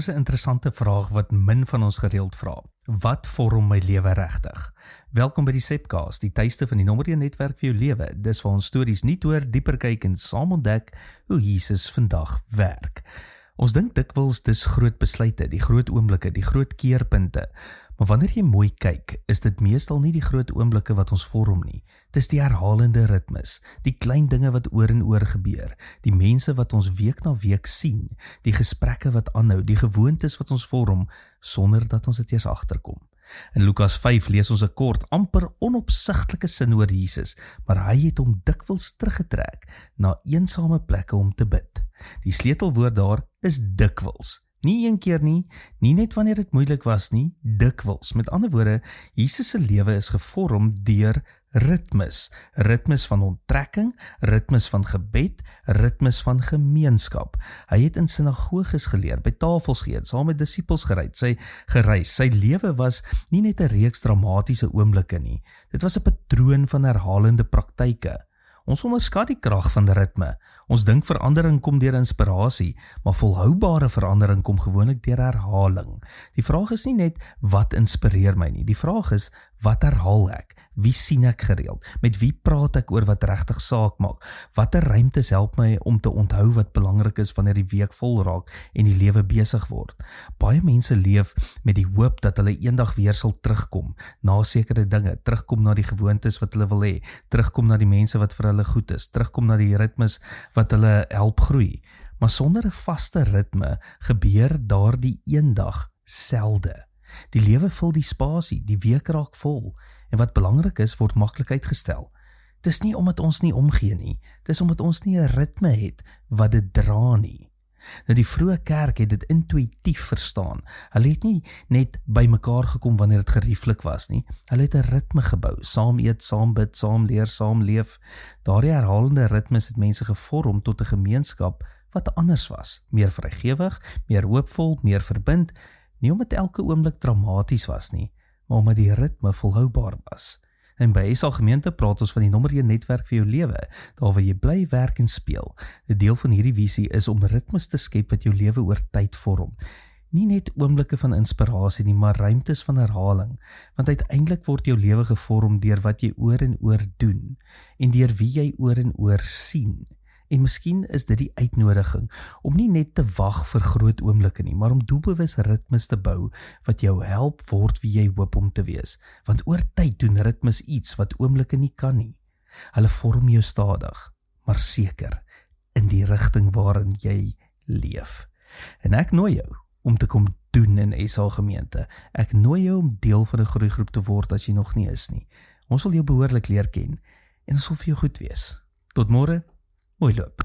is 'n interessante vraag wat min van ons gereeld vra. Wat vorm my lewe regtig? Welkom by die Sepcast, die tuiste van die nommer 1 netwerk vir jou lewe. Dis waar ons stories nie oor dieper kyk en saam ontdek hoe Jesus vandag werk. Ons dink dikwels dis groot besluite, die groot oomblikke, die groot keerpunte. Maar wanneer jy mooi kyk, is dit meestal nie die groot oomblikke wat ons vorm nie. Dis die herhalende ritmes, die klein dinge wat oor en oor gebeur, die mense wat ons week na week sien, die gesprekke wat aanhou, die gewoontes wat ons vorm, sonder dat ons dit eers agterkom. In Lukas 5 lees ons 'n kort, amper onopsigtelike sin oor Jesus, maar hy het hom dikwels teruggetrek na eensame plekke om te bid. Die sleutelwoord daar is dikwels. Nie een keer nie net wanneer dit moeilik was nie, dikwels. Met ander woorde, Jesus se lewe is gevorm deur ritmes. Ritmes van onttrekking, ritmes van gebed, ritmes van gemeenskap. Hy het in sinagoges geleer, by tafels geëet, saam met disippels gereis. Sy lewe was nie net 'n reeks dramatiese oomblikke nie. Dit was 'n patroon van herhalende praktyke. Ons onderskat die krag van ritme. Ons dink verandering kom deur inspirasie, maar volhoubare verandering kom gewoonlik deur herhaling. Die vraag is nie net wat inspireer my nie, die vraag is wat herhaal ek? Wie sien ek gereeld? Met wie praat ek oor wat regtig saak maak? Watter ruimtes help my om te onthou wat belangrik is wanneer die week vol raak en die lewe besig word? Baie mense leef met die hoop dat hulle eendag weer sal terugkom na sekere dinge, terugkom na die gewoontes wat hulle wil hê, terugkom na die mense wat vir hulle goed is, terugkom na die ritmes wat hulle help groei. Maar sonder 'n vaste ritme gebeur daardie eendag selde. Die lewe vul die spasie, die week raak vol, en wat belangrik is, word maklik uitgestel. Dis nie omdat ons nie omgee nie, dis omdat ons nie 'n ritme het wat dit dra nie. Nou die vroeë kerk het dit intuïtief verstaan. Hulle het nie net by mekaar gekom wanneer dit gerieflik was nie. Hulle het 'n ritme gebou, saam eet, saam bid, saam leer, saam leef. Daardie herhalende ritmes het mense gevorm tot 'n gemeenskap wat anders was, meer vrygewig, meer hoopvol, meer verbind, nie omdat elke oomblik dramaties was nie, maar omdat die ritme volhoubaar was. En by SA Gemeente praat ons van die nommer 1 netwerk vir jou lewe, daar waar jy bly, werk en speel. 'n Deel van hierdie visie is om ritmes te skep wat jou lewe oor tyd vorm. Nie net oomblikke van inspirasie nie, maar ruimtes van herhaling, want uiteindelik word jou lewe gevorm deur wat jy oor en oor doen, en deur wie jy oor en oor sien. En miskien is dit die uitnodiging om nie net te wag vir groot oomblikke nie, maar om doelbewus ritmes te bou wat jou help word wie jy hoop om te wees. Want oor tyd doen ritmes iets wat oomblikke nie kan nie. Hulle vorm jou stadig, maar seker in die rigting waarin jy leef. En ek nooi jou om te kom doen in SA Gemeente. Ek nooi jou om deel van 'n groeigroep te word as jy nog nie is nie. Ons wil jou behoorlik leer ken en ons wil vir jou goed wees. Tot môre. Mooi loop.